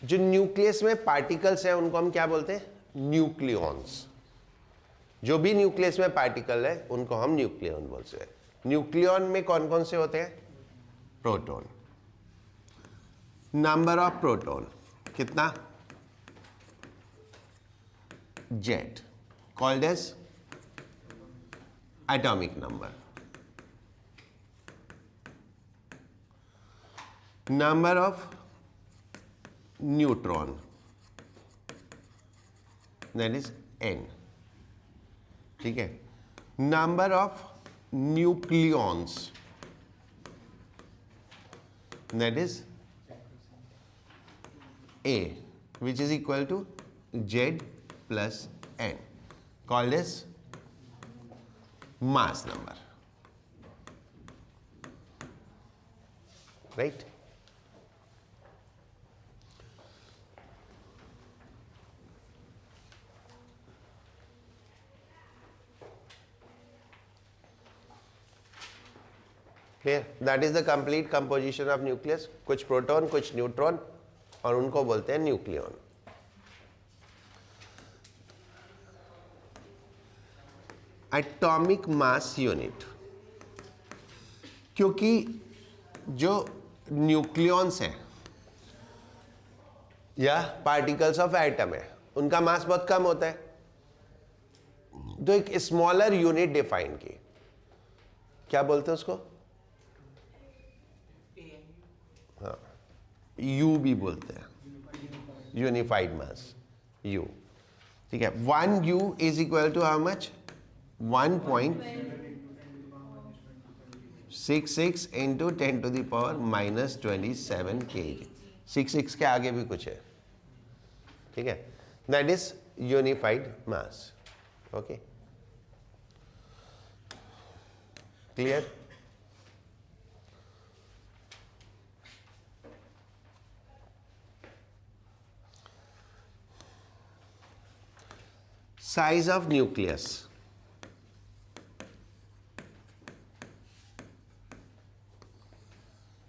जो न्यूक्लियस में पार्टिकल्स हैं उनको हम क्या बोलते हैं? न्यूक्लियॉन्स। जो भी न्यूक्लियस में पार्टिकल है उनको हम न्यूक्लियॉन बोलते हैं। न्यूक्लियॉन में कौन कौन से होते हैं? प्रोटॉन। नंबर ऑफ प्रोटॉन कितना? Z, called as atomic number. Number of neutron, that is N. ठीक है। Number of nucleons, that is A, which is equal to Z plus N, called as mass number. Right? Clear? That is the complete composition of nucleus. कुछ proton, कुछ neutron, और उनको बोलते हैं nucleon. Atomic mass unit, क्योंकि जो nucleons हैं या पार्टिकल्स ऑफ एटम है उनका मास बहुत कम होता है, तो एक स्मॉलर यूनिट डिफाइन की, क्या बोलते हैं उसको? हाँ, यू भी बोलते हैं, यूनिफाइड मास, यू। ठीक है। 1 U is equal to how much? 1.66 into 10 to the power -27 kg। 66 के आगे भी कुछ है। ठीक है। That is unified mass. Okay, clear? Size of nucleus.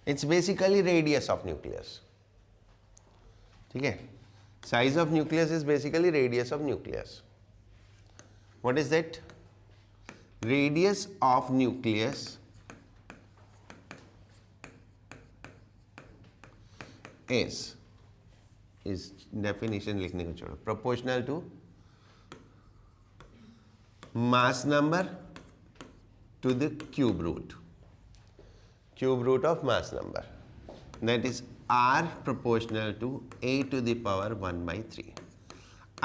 It's basically radius of nucleus. ठीक है। Size of nucleus is basically radius of nucleus. What is that? Radius of nucleus is definition लिखने को छोड़ो, proportional to mass number to the cube root of mass number, that is R proportional to A to the power 1/3,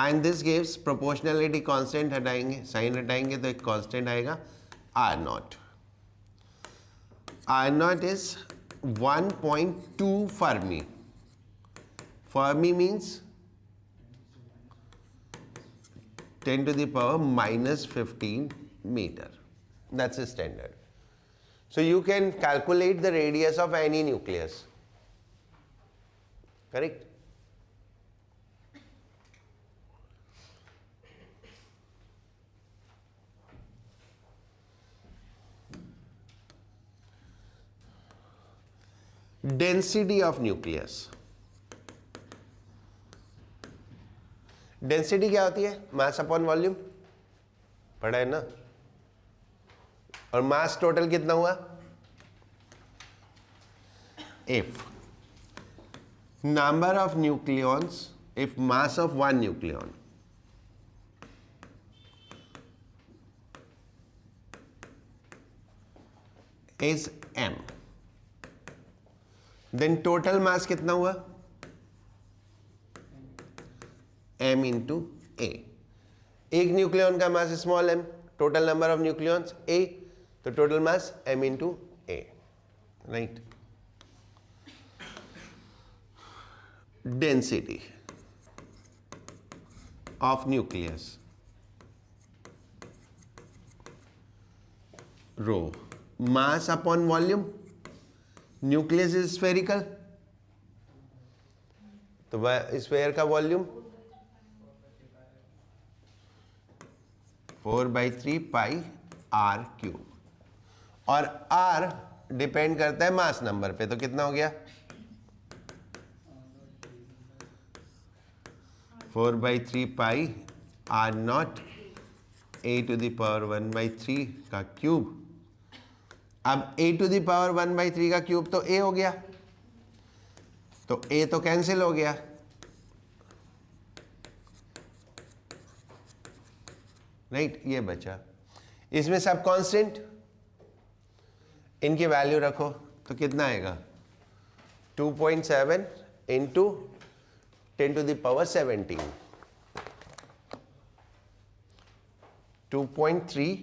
and this gives proportionality constant। हटाएंगे, sign हटाएंगे तो एक constant आएगा R not. R not is 1.2 Fermi। Fermi means 10 to the power -15 meter. That's a standard. So you can calculate the radius of any nucleus. Correct? Density of nucleus. Density क्या होती है? मास upon volume, पढ़ा है ना? और मास total कितना हुआ? If number of nucleons, if mass of one nucleon is m, then total mass कितना हुआ? m into A. एक न्यूक्लियॉन का mass small m, total number of nucleons a, तो total mass m into A. Right. Density of nucleus rho, mass upon volume. Nucleus is spherical, तो sphere का volume 4/3 pi r cube, और r depend करता है mass number पे, तो कितना हो गया? 4/3 pi R naught a to the power 1/3 का क्यूब। अब a टू द पावर 1/3 का क्यूब तो a हो गया, तो a तो कैंसिल हो गया, राइट, ये बचा। इसमें सब कांस्टेंट, इनकी वैल्यू रखो तो कितना आएगा 2.7 into 10 to the power 17, 2.3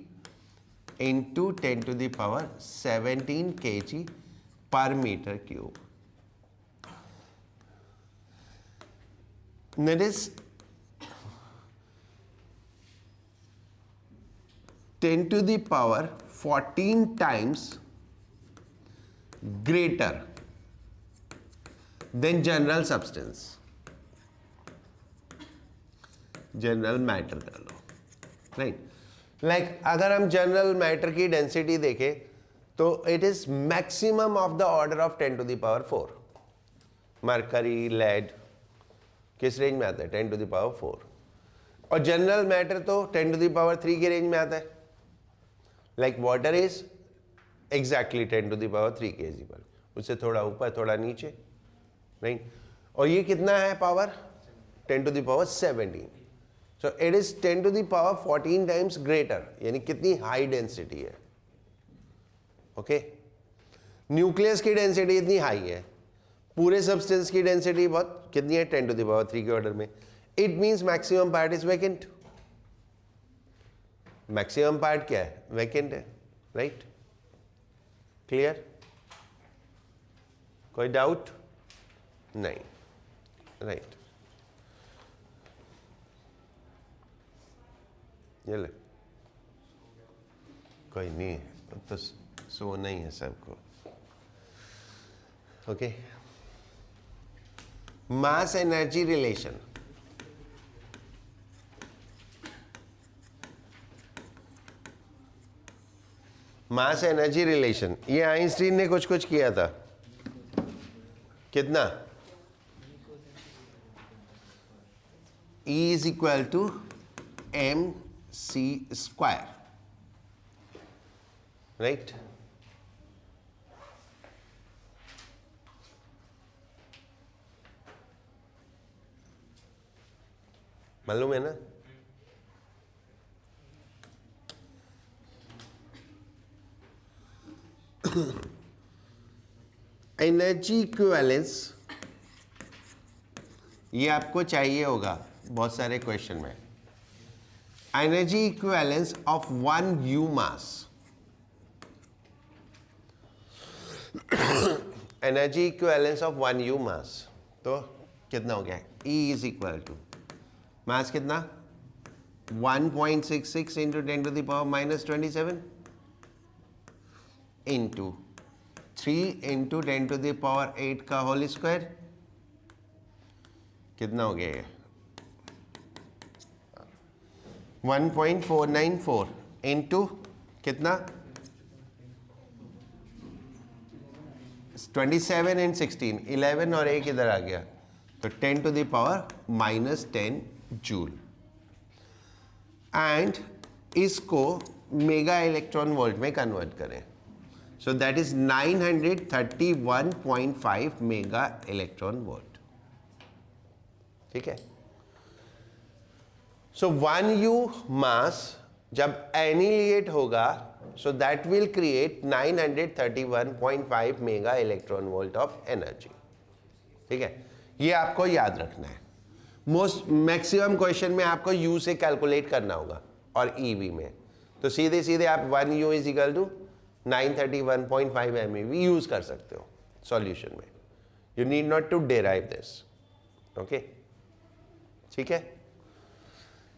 into 10 to the power 17 kg पर metre cube. That is 10 to the power 14 times greater than general substance, general matter कर लो, राइट। लाइक अगर हम जनरल मैटर की डेंसिटी देखें तो it is maximum of the order of 10 to the power 4। Mercury, lead किस range में आता है 10 टू द पावर 4, और जनरल मैटर तो 10 टू द पावर 3 के रेंज में आता है। Like water is exactly 10 to the power 3 kg पर, उससे थोड़ा ऊपर थोड़ा नीचे, राइट। और ये कितना है power 10 to the power 17, so it is 10 to the power 14 times greater, यानी कितनी हाई डेंसिटी है। ओके, न्यूक्लियस की डेंसिटी इतनी हाई है, पूरे सब्सटेंस की डेंसिटी बहुत कितनी है 10 टू द पावर 3 के ऑर्डर में। It means maximum part is vacant. Maximum part क्या है, वैकेंट है, राइट। क्लियर, कोई डाउट नहीं, राइट। ये ले, कोई नहीं, तो सो नहीं है सबको। Okay, mass energy relation. Mass energy relation, ये आइंस्टीन ने कुछ कुछ किया था। कितना, E is equal to mc², right. मालूम है ना। एनर्जी इक्विवेलेंस, ये आपको चाहिए होगा बहुत सारे क्वेश्चन में। Energy equivalence of 1 U mass, energy equivalence of 1 U mass, तो कितना हो गया, E is equal to mass कितना 1.66 into 10 to the power -27 into 3 into 10 to the power 8 का होल स्क्वायर, कितना हो गया ये 1.494 इंटू कितना 27 एंड 16, 11 और 1 इधर आ गया, तो 10 to the power -10 joule. And इसको मेगा इलेक्ट्रॉन वोल्ट में कन्वर्ट करें, so that is 931.5 mega electron volt. ठीक है, सो 1 U मास जब एनिलिएट होगा, so that will create 931.5 mega electron volt of energy. ठीक है, ये आपको याद रखना है। मोस्ट मैक्सिमम क्वेश्चन में आपको U से कैलकुलेट करना होगा और EV में, तो सीधे सीधे आप 1 U is equal to 931.5 MeV use कर सकते हो सॉल्यूशन में। You need not to derive this. Okay, ठीक है,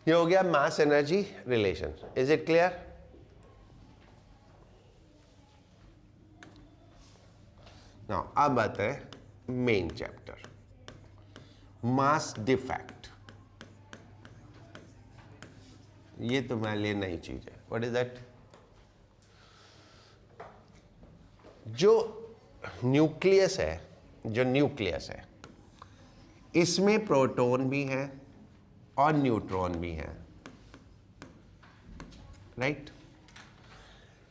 ये हो गया mass energy relation. Is it clear? Now अब आता है मेन चैप्टर, मास डिफेक्ट। ये तुम्हारे लिए नई चीज है। What is that? जो न्यूक्लियस है, इसमें प्रोटॉन भी है और न्यूट्रॉन भी है, राइट।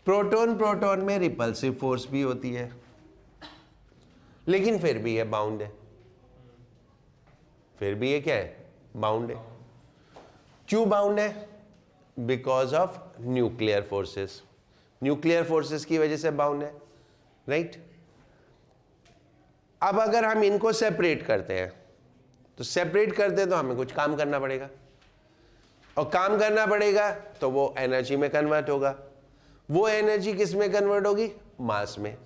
प्रोटॉन प्रोटॉन में रिपल्सिव फोर्स भी होती है, लेकिन फिर भी ये बाउंड है, फिर भी ये क्या है, बाउंड है। क्यों बाउंड है? Because of nuclear forces, nuclear forces की वजह से बाउंड है, राइट। अब अगर हम इनको सेपरेट करते हैं, तो सेपरेट करते हैं तो हमें कुछ काम करना पड़ेगा, और काम करना पड़ेगा तो वो एनर्जी में कन्वर्ट होगा। वो एनर्जी किस में कन्वर्ट होगी? मास में।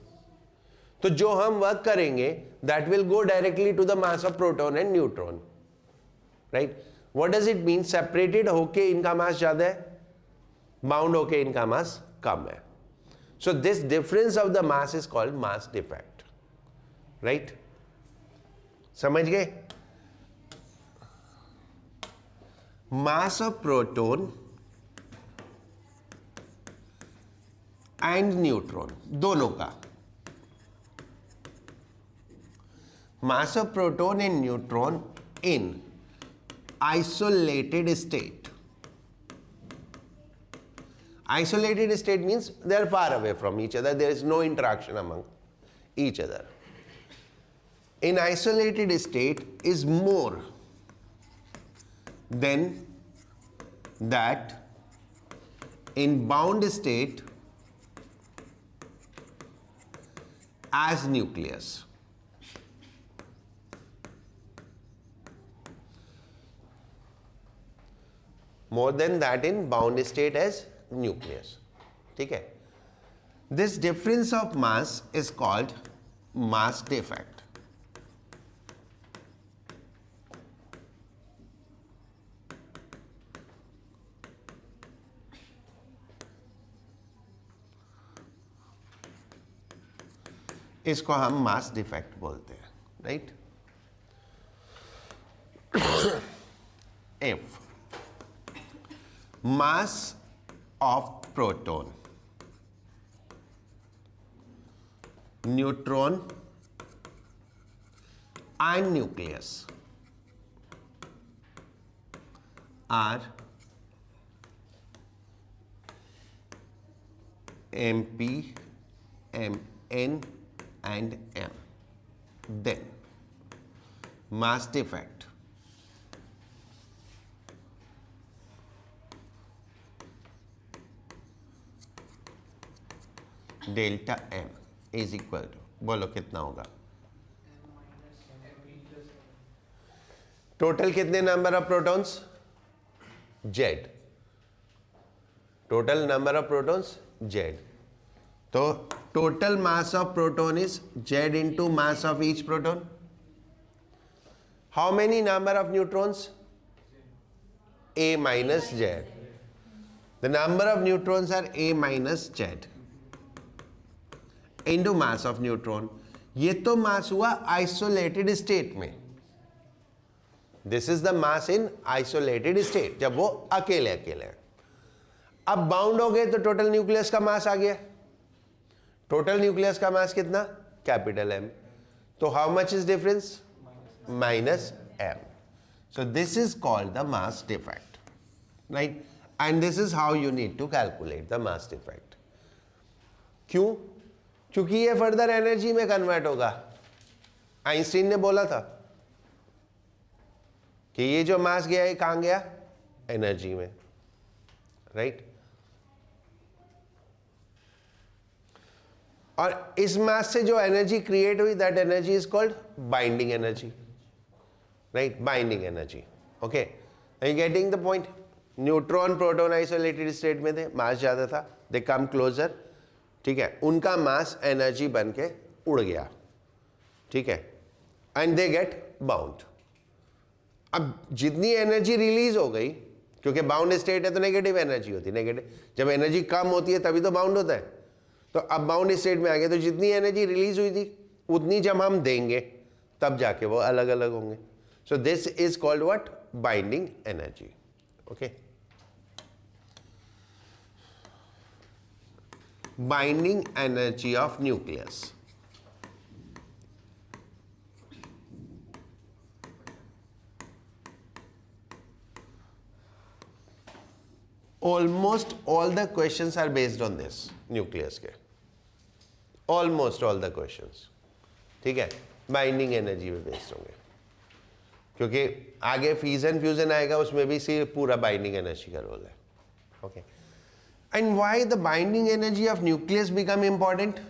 तो जो हम वर्क करेंगे that will go directly to the mass of proton and neutron, right. What does it mean? Separated होके इनका मास ज्यादा है, बाउंड होके इनका मास कम है। सो this difference of the mass is called mass defect, right. समझ गए? मास ऑफ प्रोटॉन एंड न्यूट्रॉन, दोनों का मास of proton and neutron in isolated state. Isolated state means they are far away from each other, there is no interaction among each other. In isolated state is more than that in bound state as nucleus. More than that in bound state as nucleus, ठीक है। This difference of mass is called mass defect. इसको हम mass defect बोलते हैं, right. If mass of proton, neutron and nucleus are mp, mn and m, then mass defect delta M is equal to, बोलो कितना होगा? Total कितने number of protons? Z. Total number of protons Z. तो total mass of proton is Z into mass of each proton. How many number of neutrons? A minus Z. The number of neutrons are A minus Z into mass of neutron. ये तो mass हुआ isolated state में, this is the mass in isolated state, जब वो अकेले अकेले हैं। अब बाउंड हो गए तो टोटल न्यूक्लियस का मास आ गया। टोटल न्यूक्लियस का मास कितना? Capital M. तो how much is difference? Minus M. So this is called the mass defect, right. And this is how you need to calculate the mass defect. क्यों? क्योंकि ये further energy में convert होगा। Einstein ने बोला था कि ये जो मास गया है कहां गया? एनर्जी में, राइट। और इस मास से जो एनर्जी क्रिएट हुई, that energy is called binding energy, right. Binding energy, okay. Are you getting the point? Neutron proton isolated state में थे, मास ज्यादा था, दे कम क्लोजर, ठीक है। उनका मास एनर्जी बन के उड़ गया, ठीक है, एंड दे गेट बाउंड। अब जितनी एनर्जी रिलीज हो गई, क्योंकि बाउंड स्टेट है तो नेगेटिव एनर्जी होती है, नेगेटिव, जब एनर्जी कम होती है तभी तो बाउंड होता है। तो अब बाउंड स्टेट में आ गए, तो जितनी एनर्जी रिलीज हुई थी उतनी जब हम देंगे तब जाके वो अलग अलग होंगे। So this is called what? Binding energy, okay. Binding energy of nucleus, almost all the questions are based on this nucleus के, ऑलमोस्ट ऑल द क्वेश्चंस, ठीक है, बाइंडिंग एनर्जी पे बेस्ड होंगे, क्योंकि आगे फ्यूजन फ्यूजन आएगा, उसमें भी सिर्फ पूरा बाइंडिंग एनर्जी का रोल है. Okay, and why the binding energy of nucleus become important?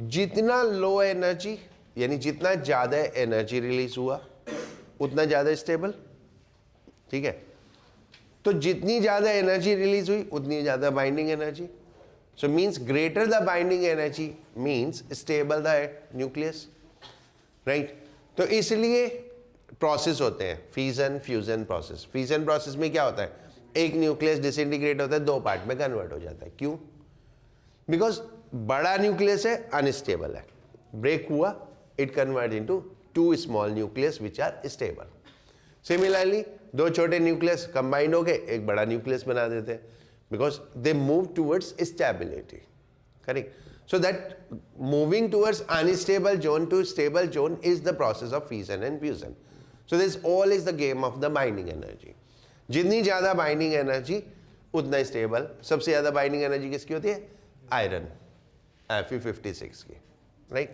जितना लो एनर्जी, यानी जितना ज्यादा एनर्जी रिलीज हुआ उतना ज्यादा स्टेबल, ठीक है. तो जितनी ज्यादा एनर्जी रिलीज हुई उतनी ज्यादा binding energy. So means greater the binding energy means stable the nucleus, right. तो इसलिए प्रोसेस होते हैं fission fusion process. Fission process में क्या होता है, एक न्यूक्लियस डिसइंटीग्रेट होता है, दो पार्ट में कन्वर्ट हो जाता है. क्यों? बिकॉज बड़ा न्यूक्लियस है, अनस्टेबल है, ब्रेक हुआ, it convert into two small nucleus which are stable. Similarly दो छोटे न्यूक्लियस कंबाइंड हो गए, एक बड़ा न्यूक्लियस बना देते हैं, because they move towards stability. Correct. So that moving towards unstable zone to stable zone is the process of fission and fusion. So this all is the game of the binding energy. जितनी ज़्यादा binding energy उतना stable. सबसे ज़्यादा binding energy किसकी होती है? Iron, Fe56 की, right.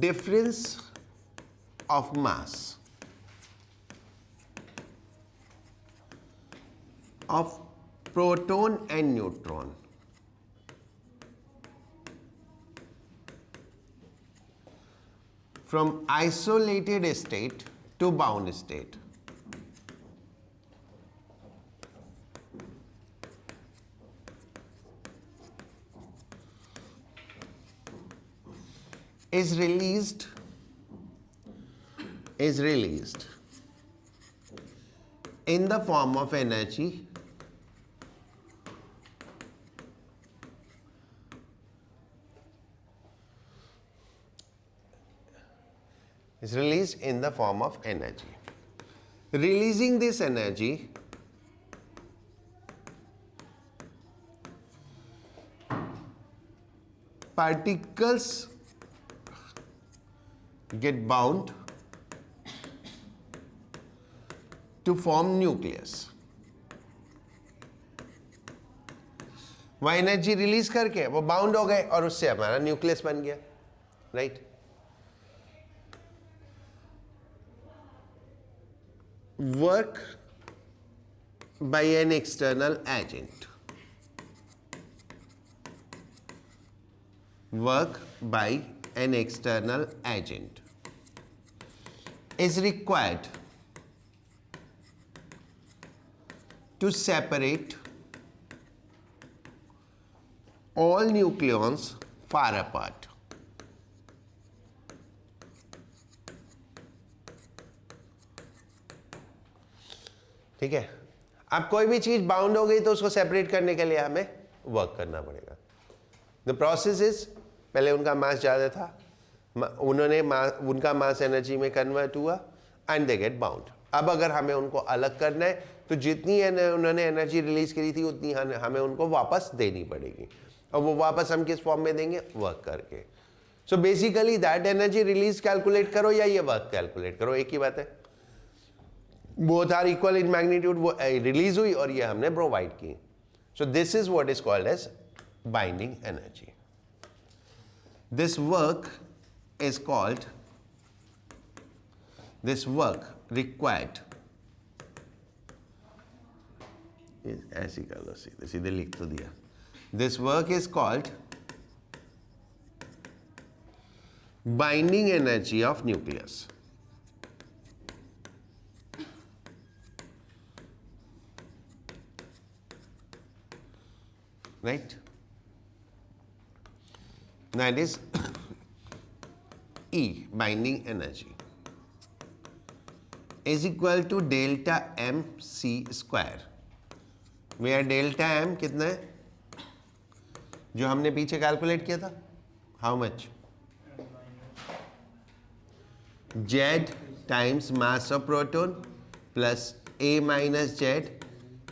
Difference of mass of proton and neutron from isolated state to bound state is released in the form of energy is released in the form of energy. Releasing this energy particles get bound to form nucleus. वह energy release करके वो bound हो गए और उससे हमारा nucleus बन गया, right. Work by an external agent. Work by an external agent is required to separate all nucleons far apart. ठीक है. अब कोई भी चीज बाउंड हो गई तो उसको सेपरेट करने के लिए हमें वर्क करना पड़ेगा. द प्रोसेस इज, पहले उनका मास ज्यादा था, उनका मास एनर्जी में कन्वर्ट हुआ एंड दे गेट बाउंड. अब अगर हमें उनको अलग करना है तो जितनी उन्होंने एनर्जी रिलीज करी थी उतनी हमें उनको वापस देनी पड़ेगी. और वो वापस हम किस फॉर्म में देंगे? वर्क करके. So basically that energy release calculate करो या ये वर्क कैलकुलेट करो, एक ही बात है. Both are equal in magnitude. वो रिलीज हुई और ये हमने प्रोवाइड की. So this is what is called as binding energy. This work is called, this work required, ऐसे कर लो, सीधे सीधे लिख तो दिया. This work is called binding energy of nucleus. Right? That is E, binding energy, is equal to delta mc square, where delta m कितना है जो हमने पीछे कैलकुलेट किया था? How much? z times mass of proton plus a minus z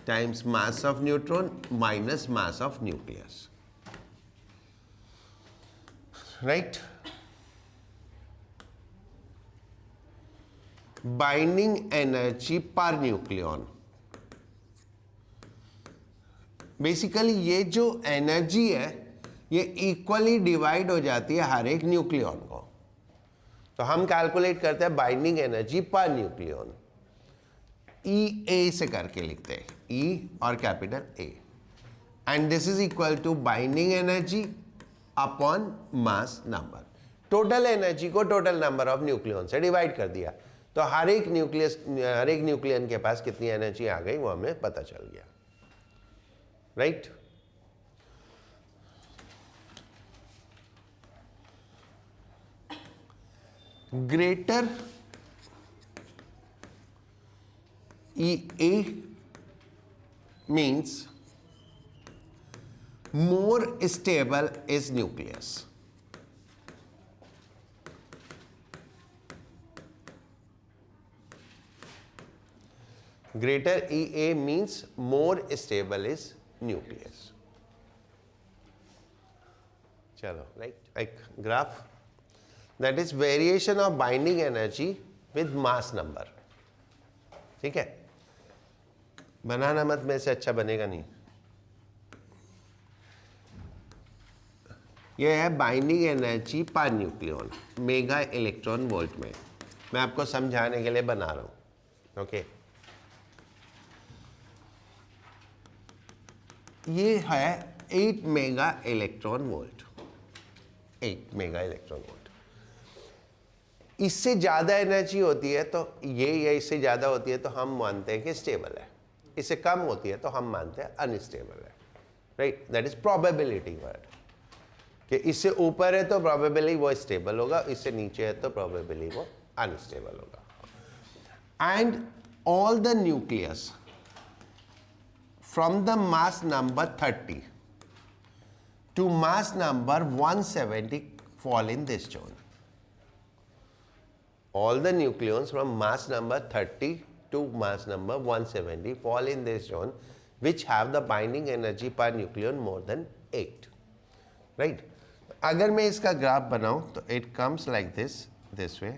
times mass of neutron minus mass of nucleus, right? Binding energy per nucleon. Basically ये जो energy है ये इक्वली डिवाइड हो जाती है हर एक न्यूक्लियन को। तो हम कैलकुलेट करते हैं binding energy per nucleon, E A से करके लिखते हैं, ई और capital A, and this is equal to binding energy upon mass number. Total energy को टोटल नंबर ऑफ न्यूक्लियन से डिवाइड कर दिया, तो हर एक न्यूक्लियन के पास कितनी एनर्जी आ गई वो हमें पता चल गया, right? Greater EA means more stable is nucleus. Greater EA means more stable is nucleus. चलो, right? एक graph that is variation of binding energy with mass number. ठीक है, बनाना मत, में से अच्छा बनेगा नहीं। ये है binding energy per nucleon mega electron volt में। मैं आपको समझाने के लिए बना रहा हूं, ओके? ये है 8 mega electron volt, 8 mega electron volt. इससे ज़्यादा एनर्जी होती है तो ये, या इससे ज़्यादा होती है तो हम मानते हैं कि स्टेबल है, इससे कम होती है तो हम मानते हैं अनस्टेबल है, right? That is probability word, कि इससे ऊपर है तो प्रोबेबली वो स्टेबल होगा, इससे नीचे है तो प्रोबेबली वो अनस्टेबल होगा। And all the nucleus from the mass number 30 to mass number 170 fall in this zone. All the nucleons from mass number 30 to mass number 170 fall in this zone, which have the binding energy per nucleon more than 8. Right? अगर मैं इसका graph बनाऊं तो it comes like this way.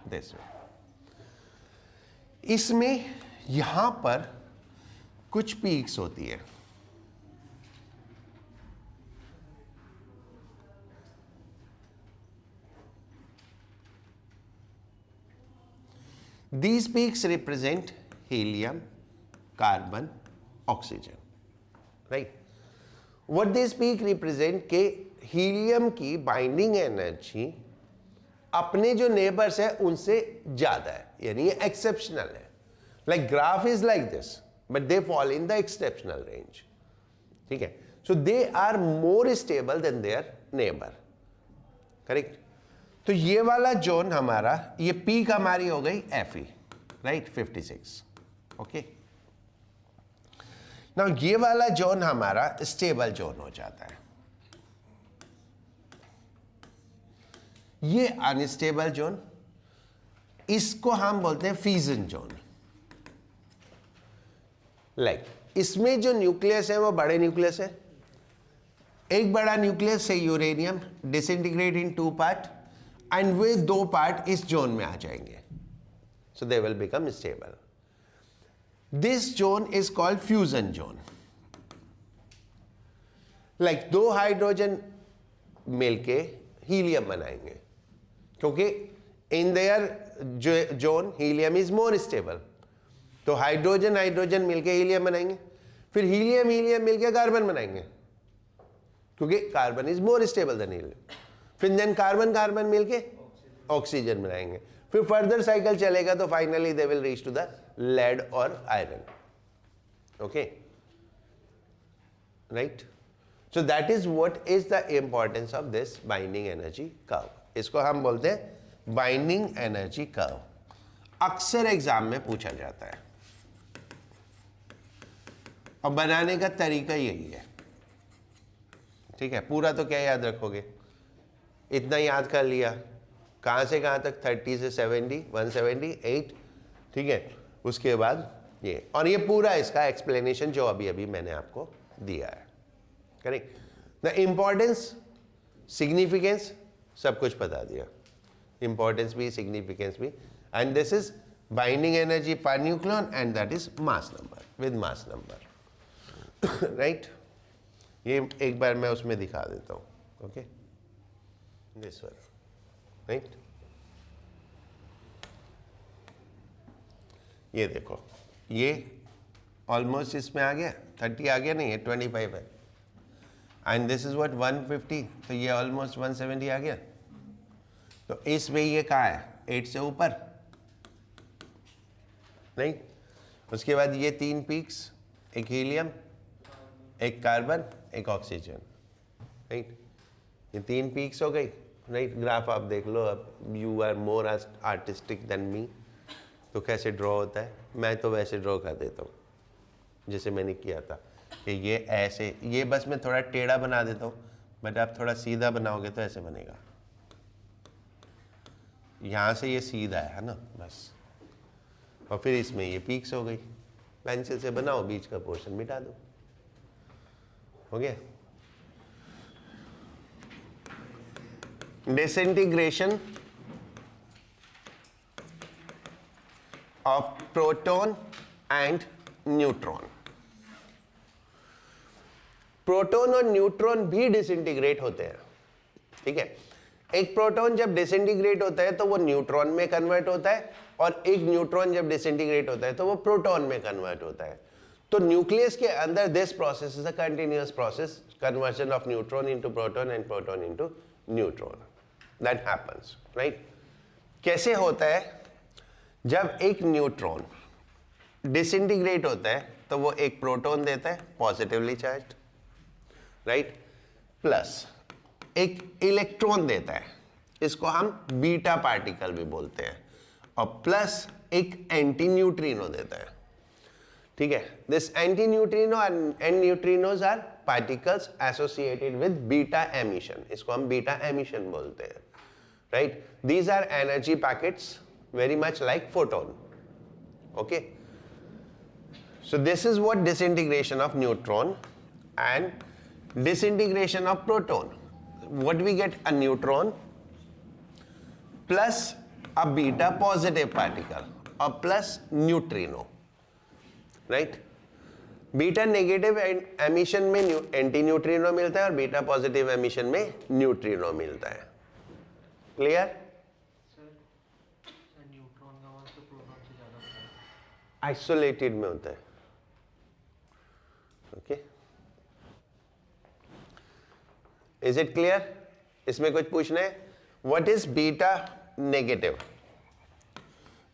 This way. इसमें यहां पर कुछ peaks होती है, these peaks represent helium, carbon, oxygen, right? What this peak represent के हीलियम की बाइंडिंग एनर्जी अपने जो नेबर्स है उनसे ज्यादा है, यानी ये एक्सेप्शनल है। Like graph is like this but they fall in the exceptional range, ठीक है? So they are more stable than their neighbour, correct? तो ये वाला जोन हमारा, ये पीक हमारी हो गई Fe, राइट? 56, ओके? नाउ ये वाला जोन हमारा स्टेबल जोन हो जाता है। ये अनस्टेबल जोन, इसको हम बोलते हैं फ्यूजन जोन। लाइक इसमें जो न्यूक्लियस है वो बड़े न्यूक्लियस है, एक बड़ा न्यूक्लियस से uranium disintegrate in 2 part and वे 2 पार्ट इस जोन में आ जाएंगे, so they will become stable. This zone is called fusion zone. Like 2 hydrogen मिलके हीलियम बनाएंगे, क्योंकि in their zone helium is more stable, तो हाइड्रोजन हाइड्रोजन मिलके हीलियम बनाएंगे, फिर हीलियम हीलियम मिलके कार्बन बनाएंगे, क्योंकि carbon is more stable than helium, फिर देन कार्बन कार्बन मिलके ऑक्सीजन बनाएंगे, फिर फर्दर साइकिल चलेगा तो finally they will reach to the lead और iron, okay, right? So that is what is the importance of this binding energy curve. इसको हम बोलते हैं बाइंडिंग एनर्जी कर्व। अक्सर एग्जाम में पूछा जाता है और बनाने का तरीका यही है, ठीक है? पूरा तो क्या याद रखोगे, इतना याद कर लिया, कहां से कहां तक, 30 से 70, 178, ठीक है? उसके बाद ये, और ये पूरा इसका एक्सप्लेनेशन जो अभी अभी मैंने आपको दिया है, करेक्ट। द इम्पोर्टेंस, सिग्निफिकेंस सब कुछ बता दिया, इंपॉर्टेंस भी सिग्निफिकेंस भी, and this is binding energy per nucleon and that is mass number with mass number, right. ये एक बार मैं उसमें दिखा देता हूँ, ओके, दिस वन, राइट। ये देखो, ये ऑलमोस्ट इसमें आ गया, 30 आ गया, नहीं है 25 है, एंड दिस इज व्हाट 150, तो ये ऑलमोस्ट 170 आ गया। तो इसमें ये कहाँ है, 8 से ऊपर, नहीं। उसके बाद ये 3 पीक्स, एक हीलियम, एक कार्बन, एक ऑक्सीजन, राइट। ये 3 पीक्स हो गई, राइट। ग्राफ आप देख लो, अब you are more artistic than me, तो कैसे ड्रॉ होता है, मैं तो वैसे ड्रॉ कर देता हूँ जैसे मैंने किया था, कि ये ऐसे, ये बस मैं थोड़ा टेढ़ा बना देता हूँ, बट आप थोड़ा सीधा बनाओगे तो ऐसे बनेगा, यहाँ से ये सीधा है ना, बस। और फिर इसमें ये पीक्स हो गई, पेंसिल से बनाओ, बीच का पोर्शन मिटा दो, हो गया। Disintegration of proton and neutron. Proton और न्यूट्रॉन भी डिसइंटीग्रेट होते हैं, ठीक है। एक प्रोटॉन जब डिसइंटीग्रेट होता है तो वो न्यूट्रॉन में कन्वर्ट होता है, और एक न्यूट्रॉन जब डिसइंटीग्रेट होता है तो वो प्रोटॉन में कन्वर्ट होता है। तो न्यूक्लियस के अंदर this process is a continuous process, conversion of neutron into proton and proton into neutron, that happens, right. कैसे होता है, जब एक न्यूट्रॉन डिसइंटीग्रेट होता है तो वो एक प्रोटॉन देता है, पॉजिटिवली चार्ज्ड, राइट, प्लस एक इलेक्ट्रॉन देता है, इसको हम बीटा पार्टिकल भी बोलते हैं, और प्लस एक एंटी न्यूट्रिनो देता है, ठीक है। This anti neutrino and neutrinos are particles associated with beta emission, इसको हम बीटा एमिशन बोलते हैं, right. These are energy packets very much like photon, okay. So this is what disintegration of neutron and disintegration of proton. What we get, a neutron plus a beta positive particle or plus neutrino, right. Beta negative emission में anti neutrino मिलता है और beta positive emission में neutrino मिलता है, clear. Isolated में होता है, ओके। इज इट क्लियर, इसमें कुछ पूछना है। What is beta negative?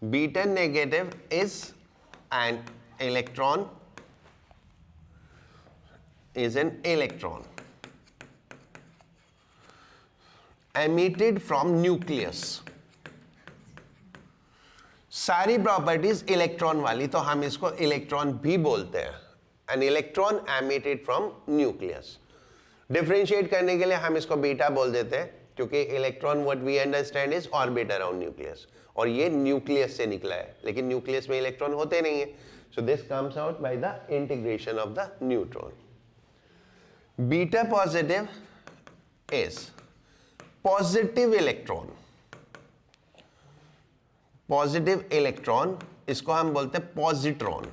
Beta negative is an electron, is an electron emitted from nucleus. सारी प्रॉपर्टीज इलेक्ट्रॉन वाली, तो हम इसको इलेक्ट्रॉन भी बोलते हैं, an electron emitted from nucleus. Differentiate करने के लिए हम इसको बीटा बोल देते हैं, क्योंकि electron what we understand is orbit around nucleus, और ये न्यूक्लियस से निकला है, लेकिन न्यूक्लियस में इलेक्ट्रॉन होते नहीं है, so this comes out by the integration of the neutron. Beta positive is positive electron, positive electron, इसको हम बोलते हैं पॉजिट्रॉन,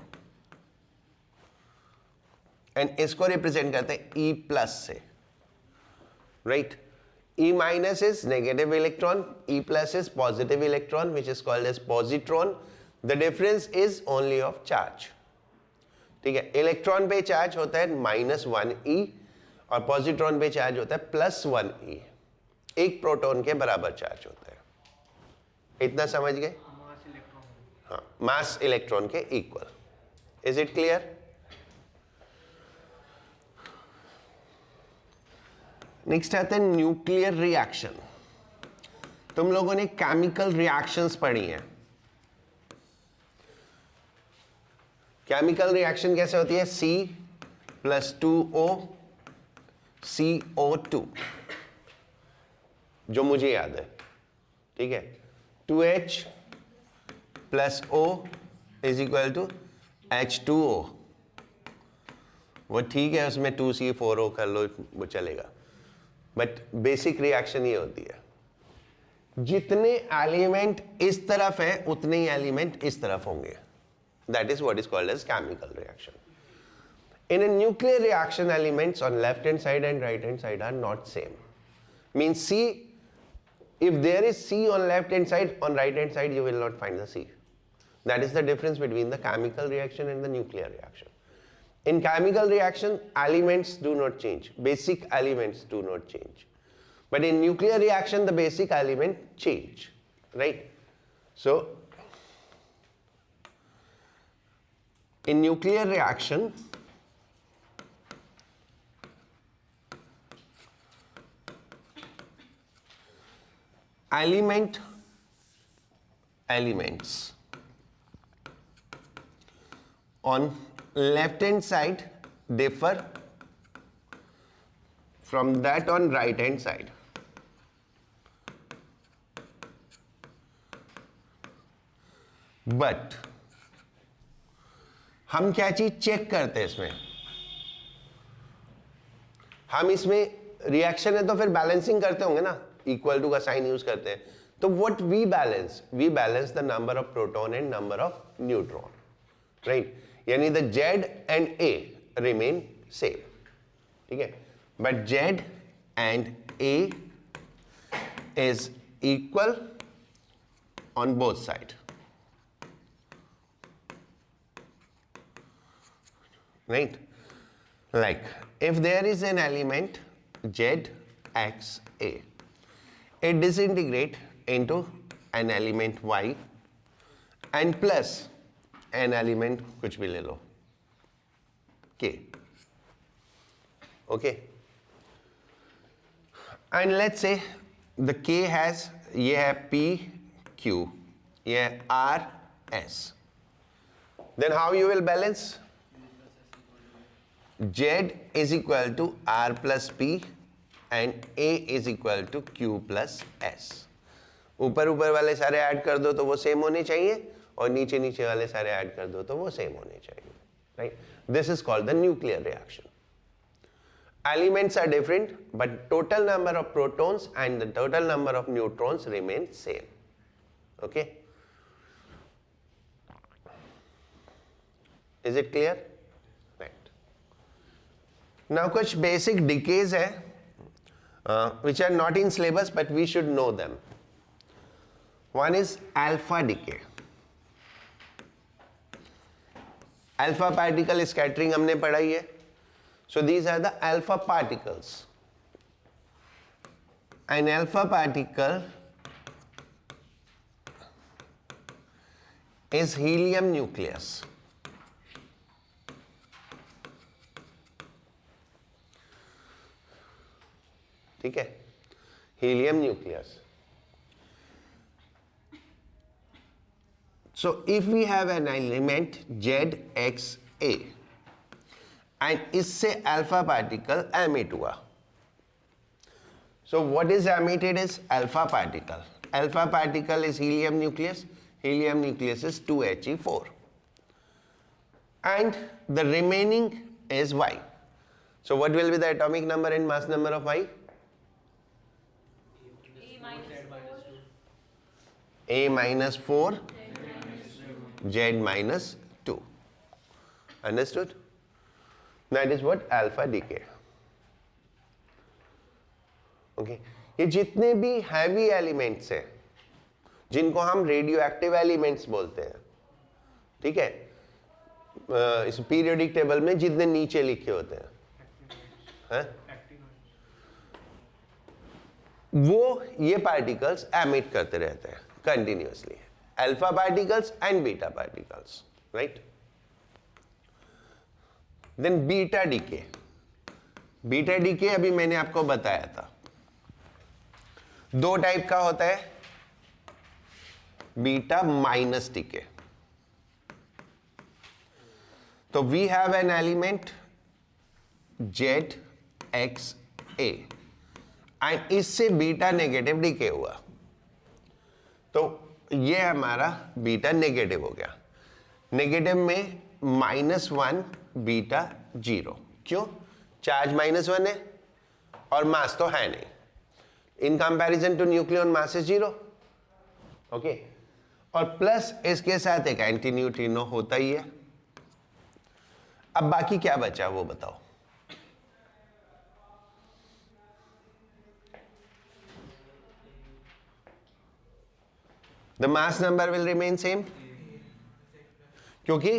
एंड इसको रिप्रेजेंट करते हैं E प्लस से, right. E minus is negative electron, E plus is positive electron which is called as positron. The difference is only of charge, ठीक है। इलेक्ट्रॉन पे चार्ज होता है -1e और पॉजिट्रॉन पे चार्ज होता है +1e, एक प्रोटॉन के बराबर चार्ज होता है। इतना समझ गए? हाँ, मास इलेक्ट्रॉन के equal. Is it clear? Next आता है न्यूक्लियर रिएक्शन। तुम लोगों ने केमिकल रिएक्शंस पढ़ी हैं। केमिकल रिएक्शन कैसे होती है? C+2O CO2, जो मुझे याद है, ठीक है। 2H + O = H2O, वो ठीक है, उसमें 2C4O कर लो, वो चलेगा, बट बेसिक रिएक्शन ये होती है, जितने एलिमेंट इस तरफ है उतने ही एलिमेंट इस तरफ होंगे. That is what is called as chemical reaction. In a nuclear reaction, elements on left hand side and right hand side are not same. Means C, if there is C on left hand side, on right hand side you will not find the C. That is the difference between the chemical reaction and the nuclear reaction. In chemical reaction, elements do not change. Basic elements do not change. But in nuclear reaction, the basic element change. Right? So, in nuclear reaction, elements on left hand side differ from that on right hand side. But हम क्या चीज check करते हैं इसमें, हम इसमें reaction है तो फिर बैलेंसिंग करते होंगे ना, इक्वल टू का साइन यूज करते हैं. तो what we balance the number of proton and number of neutron, right. यानी the Z and A remain same, ठीक है, but Z and A is equal on both side. Right? Like if there is an element ZXA, it disintegrate into an element Y and plus an element कुछ भी ले लो K. Okay? And let's say the K has, ये है PQ, ये है RS. Then how you will balance? Z is equal to R plus P and A is equal to Q plus S. ऊपर ऊपर वाले सारे ऐड कर दो तो वो सेम होने चाहिए, और नीचे नीचे वाले सारे ऐड कर दो तो वो सेम होने चाहिए, right. This is called the nuclear reaction. Elements are different, but total number of protons and the total number of neutrons remain same. Okay? Is it clear? Now कुछ basic decays है which are not in syllabus but we should know them. One is alpha decay. Alpha particle scattering हमने पढ़ाई है. So these are the alpha particles. An alpha particle is helium nucleus. ठीक है, helium nucleus. So if we have an element ZXA and इससे alpha particle emit हुआ, so what is emitted is alpha particle. Alpha particle is helium nucleus. Helium nucleus is 2He4 and the remaining is Y. So what will be the atomic number and mass number of Y? A minus 4, Z minus 2. Understood? That is what alpha decay. Okay. ये जितने भी heavy elements हैं जिनको हम radio active elements बोलते हैं, ठीक है, इस पीरियोडिक टेबल में जितने नीचे लिखे होते हैं, वो ये पार्टिकल्स एमिट करते रहते हैं continuously. Alpha particles and beta particles, right. Then beta decay. Beta decay अभी मैंने आपको बताया था, दो टाइप का होता है. Beta minus decay. तो we have an element ZXA and इससे बीटा नेगेटिव डीके हुआ, तो ये हमारा बीटा नेगेटिव हो गया. नेगेटिव में -1 बीटा 0। क्यों? चार्ज -1 है और मास तो है नहीं। In comparison to nucleon mass is 0। Okay, और प्लस इसके साथ एक एंटी न्यूट्रिनो होता ही है। अब बाकी क्या बचा वो बताओ। The mass number will remain same क्योंकि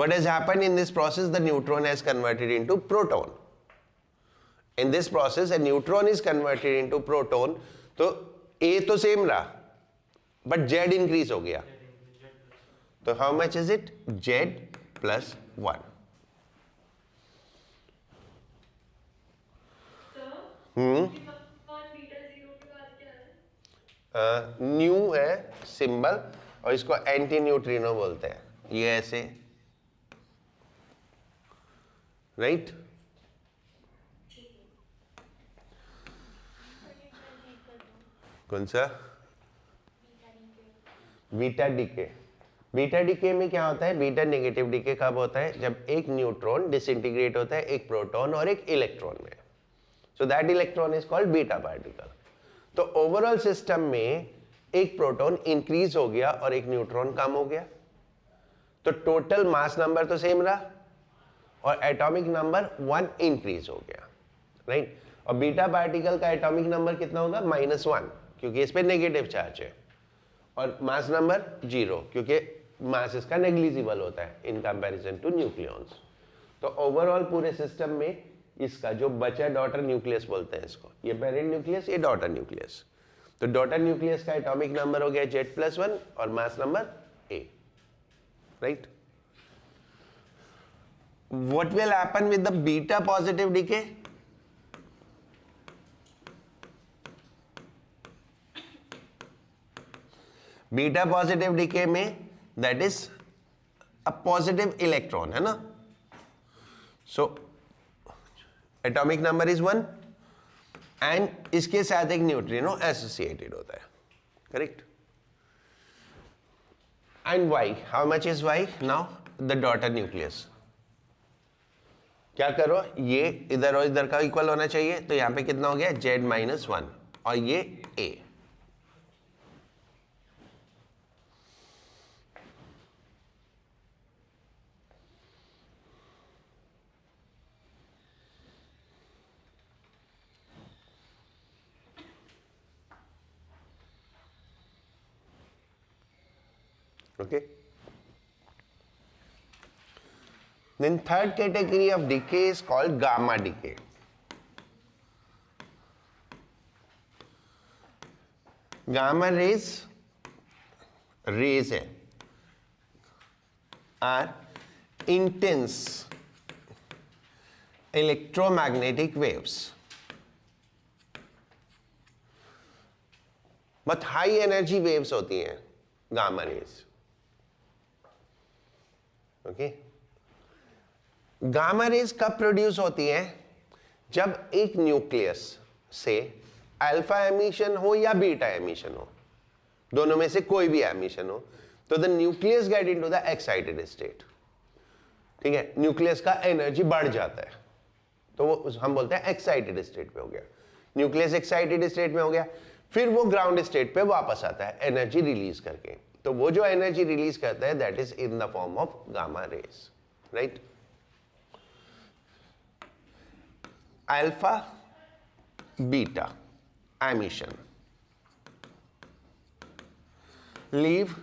what has happened in this process, the neutron has converted into proton. In this process a neutron is converted into proton, तो A तो सेम रहा but Z increase हो गया, तो how much is it? Z plus 1। New है symbol और इसको anti neutrino बोलते हैं, ये ऐसे, राइट? कौन सा? Beta decay. बीटा डीके में क्या होता है? बीटा नेगेटिव डीके कब होता है? जब एक न्यूट्रॉन डिसइंटीग्रेट होता है एक प्रोटॉन और एक इलेक्ट्रॉन में, so that electron is called beta particle. तो ओवरऑल सिस्टम में एक प्रोटॉन इंक्रीज हो गया और एक न्यूट्रॉन कम हो गया, तो टोटल मास नंबर तो सेम रहा और एटॉमिक नंबर 1 इंक्रीज हो गया, राइट? और बीटा पार्टिकल का एटॉमिक नंबर कितना होगा? -1, क्योंकि इस पे नेगेटिव चार्ज है, और मास नंबर 0 क्योंकि मास इसका नेग्लिजिबल होता है इन कंपैरिजन टू न्यूक्लियॉन्स। तो ओवरऑल पूरे सिस्टम में इसका जो बचा डॉटर न्यूक्लियस बोलते हैं इसको, ये पेरेंट न्यूक्लियस, ये डॉटर न्यूक्लियस। तो डॉटर न्यूक्लियस का एटॉमिक नंबर हो गया Z+1 और mass number A, right? What will happen with the beta positive decay? Beta positive decay में that is a positive electron, है ना? So atomic number is 1 and इसके साथ एक न्यूट्रिनो एसोसिएटेड होता है, correct? And Y, how much is Y? Now the daughter nucleus, क्या करो, ये इधर और इधर का इक्वल होना चाहिए, तो यहां पे कितना हो गया? Z-1 और ये A। Okay. Then third category of decay is called gamma decay. Gamma rays है, are intense electromagnetic waves, बहुत हाई एनर्जी वेव्स होती हैं gamma rays. Okay, gamma rays कब प्रोड्यूस होती है? जब एक न्यूक्लियस से अल्फा एमिशन हो या बीटा एमिशन हो, दोनों में से कोई भी एमिशन हो, तो the nucleus get into the excited state. ठीक है, न्यूक्लियस का एनर्जी बढ़ जाता है, तो वो हम बोलते हैं एक्साइटेड स्टेट पे हो गया। न्यूक्लियस एक्साइटेड स्टेट में हो गया, फिर वो ग्राउंड स्टेट पे वापस आता है एनर्जी रिलीज करके। तो वो जो एनर्जी रिलीज करता है that is in the form of gamma rays, right? Alpha beta emission leave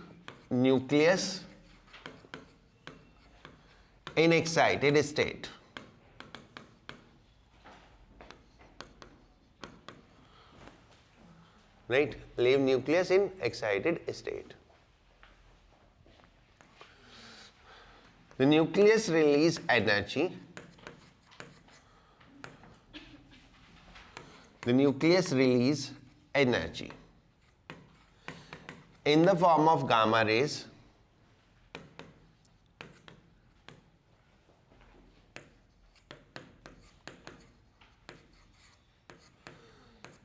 nucleus in excited state. Right? Leave nucleus in excited state. The nucleus release energy. The nucleus release energy in the form of gamma rays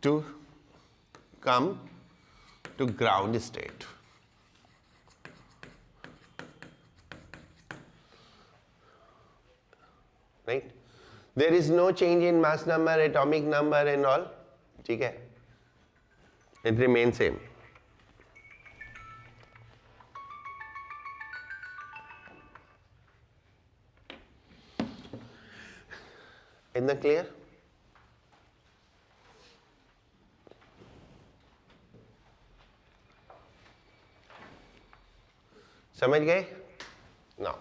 to come to ground state. There is no change in mass number, atomic number and all, ठीक है, it remain same. In the clear? समझ गए? Now,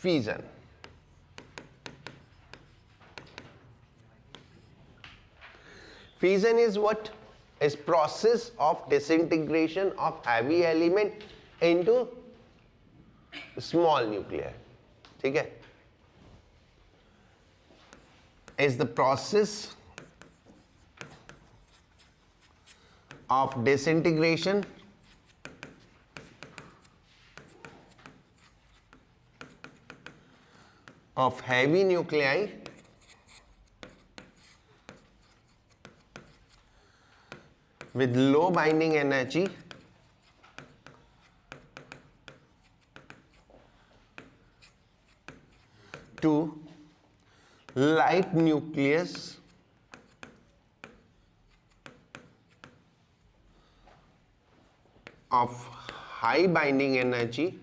fission. Fission is what? Is process of disintegration of heavy element into small nuclei. ठीक है? Is the process of disintegration of heavy nuclei with low binding energy to light nucleus of high binding energy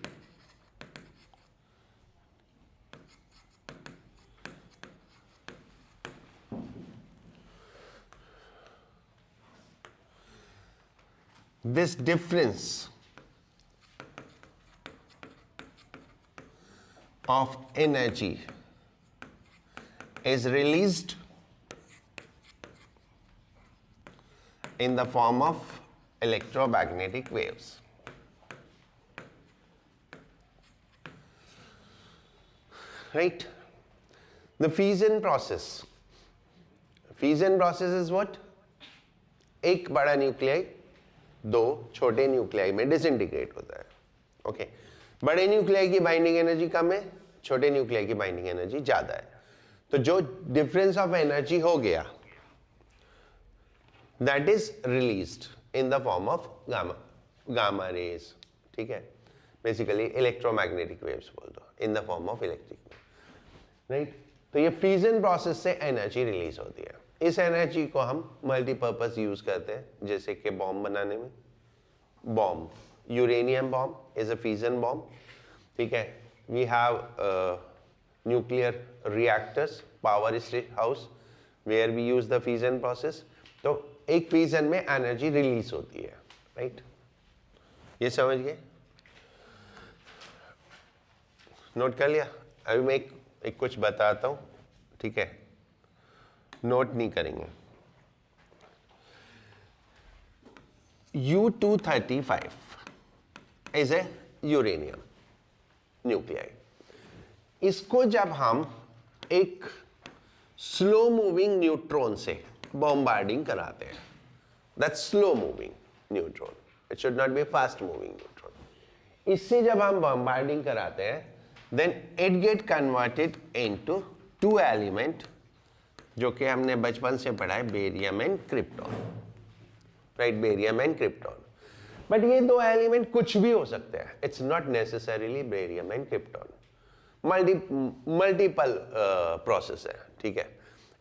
this difference of energy is released in the form of electromagnetic waves. Right? The fission process. Fission process is what? एक बड़ा nuclei दो छोटे nuclei में disintegrate होता है. Okay, बड़े nuclei की binding energy कम है, छोटे न्यूक्लियाई की बाइंडिंग एनर्जी ज्यादा है. तो जो डिफरेंस ऑफ एनर्जी हो गया that is released in the form of gamma rays. ठीक है, बेसिकली इलेक्ट्रोमैग्नेटिक वेव्स बोल दो, in the form of electric wave. Right? तो ये फ्यूजन प्रोसेस से एनर्जी रिलीज होती है. इस एनर्जी को हम मल्टीपर्पज यूज करते हैं, जैसे कि बॉम्ब बनाने में. Bomb, uranium bomb is a fusion bomb. ठीक है, we have nuclear reactors, power house, where we use the fission process. तो एक फ्यूजन में एनर्जी रिलीज होती है. राइट? ये समझ गए? नोट कर लिया? अभी मैं एक कुछ बताता हूं. ठीक है, नोट नहीं करेंगे. U-235 is a uranium nuclide. इसको जब हम एक स्लो मूविंग न्यूट्रॉन से बॉम्बार्डिंग कराते हैं, that's slow moving neutron, it should not be fast moving neutron. इससे जब हम बॉम्बार्डिंग कराते हैं, then it get converted into two element, जो कि हमने बचपन से पढ़ा है, barium and krypton. Right? Barium and krypton. But ये दो एलिमेंट कुछ भी हो सकते हैं, it's not necessarily barium and krypton. Multiple process है. ठीक है,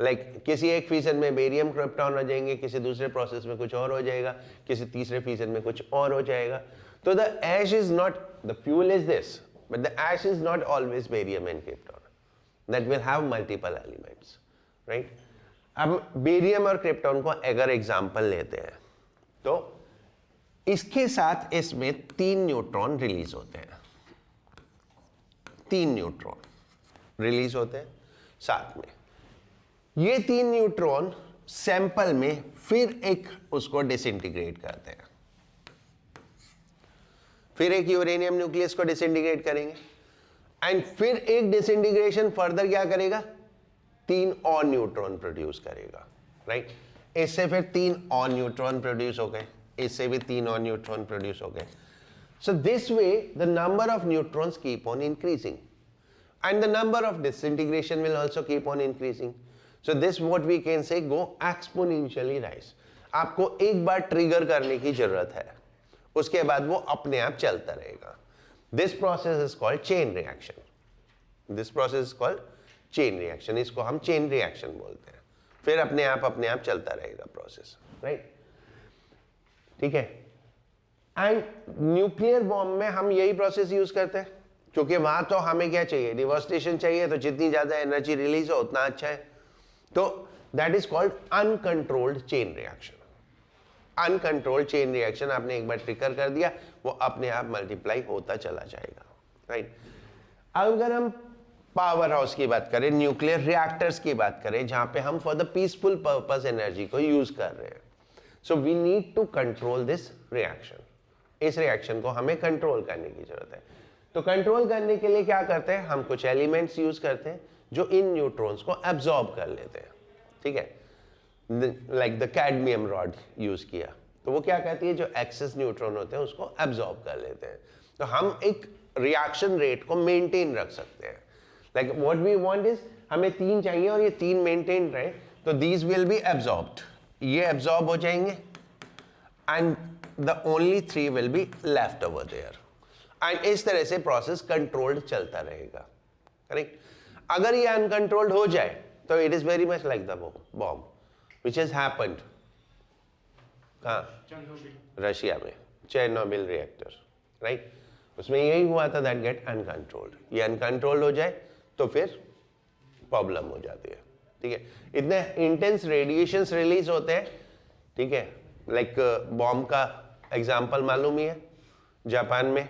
लाइक किसी एक फ्यूजन में बेरियम क्रिप्टॉन हो जाएंगे, किसी दूसरे प्रोसेस में कुछ और हो जाएगा, किसी तीसरे फ्यूजन में कुछ और हो जाएगा. तो the ash is not, the fuel is this, but the ash is not always barium and krypton. That will have multiple elements. Right? अब बेरियम और क्रिप्टॉन को अगर एग्जाम्पल लेते हैं, तो इसके साथ इसमें 3 न्यूट्रॉन रिलीज होते हैं. 3 न्यूट्रॉन रिलीज होते हैं साथ में. ये 3 न्यूट्रॉन सैंपल में फिर एक उसको डिसइंटीग्रेट करते हैं. फिर एक यूरेनियम न्यूक्लियस को डिसइंटीग्रेट करेंगे, एंड फिर एक डिसइंटीग्रेशन फर्दर क्या करेगा? 3 और न्यूट्रॉन प्रोड्यूस करेगा. राइट? इससे फिर 3 और न्यूट्रॉन प्रोड्यूस हो गए, इससे भी 3 और न्यूट्रॉन प्रोड्यूस हो गए. So this way the number of neutrons keep on increasing and the number of disintegration will also keep on increasing. So this what we can say go exponentially rise. आपको एक बार trigger करने की जरूरत है, उसके बाद वो अपने आप चलता रहेगा. This process is called chain reaction. This process is called chain reaction, इसको हम चेन रिएक्शन बोलते हैं। फिर अपने आप चलता रहेगा प्रोसेस, राइट? ठीक है। एंड न्यूक्लियर बॉम्ब में हम यही प्रोसेस यूज करते हैं, क्योंकि वहां तो हमें क्या चाहिए, डिवास्टेशन चाहिए, तो जितनी ज्यादा एनर्जी रिलीज हो उतना अच्छा है। तो that is called uncontrolled chain reaction. Uncontrolled chain reaction आपने एक बार ट्रिगर कर दिया, वो अपने आप मल्टीप्लाई होता चला जाएगा, राइट? अगर हम पावर हाउस की बात करें, न्यूक्लियर रिएक्टर्स की बात करें, जहां पे हम for the peaceful purpose energy को यूज कर रहे हैं, so we need to control this reaction. इस रिएक्शन को हमें कंट्रोल करने की जरूरत है। तो कंट्रोल करने के लिए क्या करते हैं, हम कुछ एलिमेंट्स यूज करते हैं जो इन न्यूट्रॉन्स को एब्जॉर्ब कर लेते हैं, ठीक है? Like the cadmium rod use किया, तो वो क्या कहती है, जो एक्सेस न्यूट्रॉन होते हैं उसको एब्जॉर्ब कर लेते हैं। तो हम एक रिएक्शन रेट को मेंटेन रख सकते हैं। Like what we want is, हमें 3 चाहिए और ये 3 मेंटेन रहे, तो दीज विल बी एब्जॉर्ब्ड, ये एब्जॉर्ब हो जाएंगे and the only 3 will be left over there, and इस तरह से प्रोसेस कंट्रोल्ड चलता रहेगा, करेक्ट? अगर ये अनकंट्रोल्ड हो जाए तो it is very much like the bomb which has happened कहाँ, रशिया में, चेरनोबिल रिएक्टर, राइट? उसमें यही हुआ था, दैट गेट अनकंट्रोल्ड। ये अनकंट्रोल्ड हो जाए तो फिर प्रॉब्लम हो जाती है, ठीक है? इतने इंटेंस रेडिएशंस रिलीज होते हैं, ठीक है? लाइक बॉम्ब का एग्जाम्पल मालूम ही है, जापान में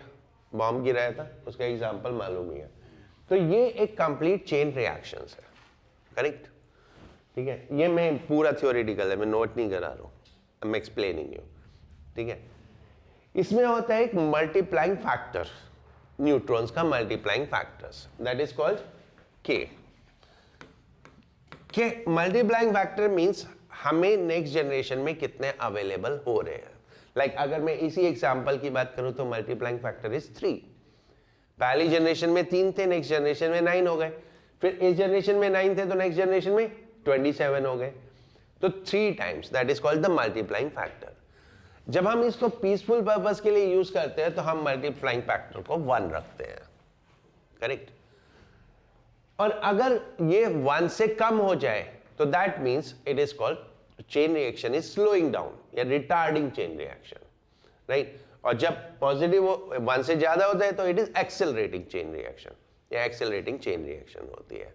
बॉम्ब गिराया था, उसका एग्जाम्पल मालूम ही है। तो ये एक कंप्लीट चेन रिएक्शंस है, करेक्ट? ठीक है, ये मैं पूरा थ्योरेटिकल है, मैं नोट नहीं करा रहा हूँ, आई एम एक्सप्लेनिंग यू, ठीक है? इसमें होता है एक मल्टीप्लाइंग फैक्टर, न्यूट्रॉन्स का multiplying factors, that is called के। मल्टीप्लाइंग फैक्टर मींस हमें नेक्स्ट जनरेशन में कितने अवेलेबल हो रहे हैं। लाइक अगर मैं इसी एग्जांपल की बात करूं तो मल्टीप्लाइंग फैक्टर इज 3। पहली जनरेशन में 3 थे, नेक्स्ट जनरेशन में 9 हो गए, फिर इस जनरेशन में 9 थे तो नेक्स्ट जनरेशन में 27 हो गए, तो 3 times, that is called the multiplying factor. जब हम इसको पीसफुल पर्पस के लिए यूज करते हैं तो हम मल्टीप्लाइंग फैक्टर को 1 रखते हैं, करेक्ट? और अगर ये 1 से कम हो जाए तो that means it is called chain reaction is slowing down या रिटार्डिंग चेन रिएक्शन, राइट? और जब पॉजिटिव 1 से ज्यादा होता है तो it is accelerating chain reaction या एक्सेलरेटिंग चेन रिएक्शन होती है।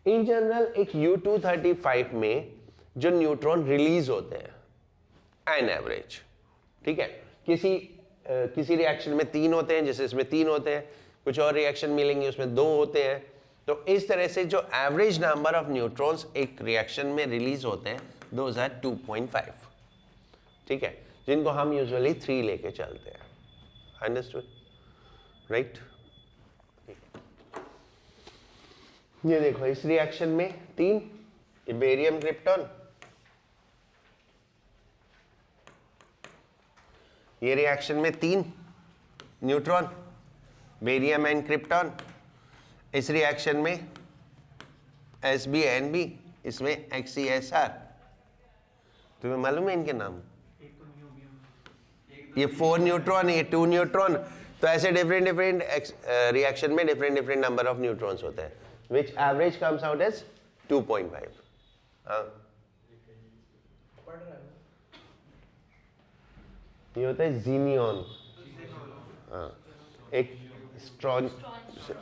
इन जनरल एक U-235 में जो न्यूट्रॉन रिलीज होते हैं एन एवरेज, ठीक है, किसी रिएक्शन में 3 होते हैं, जैसे इसमें 3 होते हैं, कुछ और रिएक्शन मिलेंगे उसमें 2 होते हैं, तो इस तरह से जो एवरेज नंबर ऑफ न्यूट्रॉन्स एक रिएक्शन में रिलीज होते हैं दोज आर 2.5, ठीक है, जिनको हम यूजुअली 3 लेके चलते हैं। Understood, right? ये देखो इस रिएक्शन में 3, बेरियम क्रिप्टॉन, ये रिएक्शन में 3 न्यूट्रॉन, बेरियम एंड क्रिप्टॉन, इस रिएक्शन में SbNb, इसमें XeSr। तुम्हें मालूम है इनके नाम? ये 4 न्यूट्रॉन, ये 2 न्यूट्रॉन, तो ऐसे डिफरेंट रिएक्शन में डिफरेंट नंबर ऑफ न्यूट्रॉन्स होते हैं, which average comes out as 2.5। ये होता है जीनियॉन, हाँ, एक स्ट्रॉन,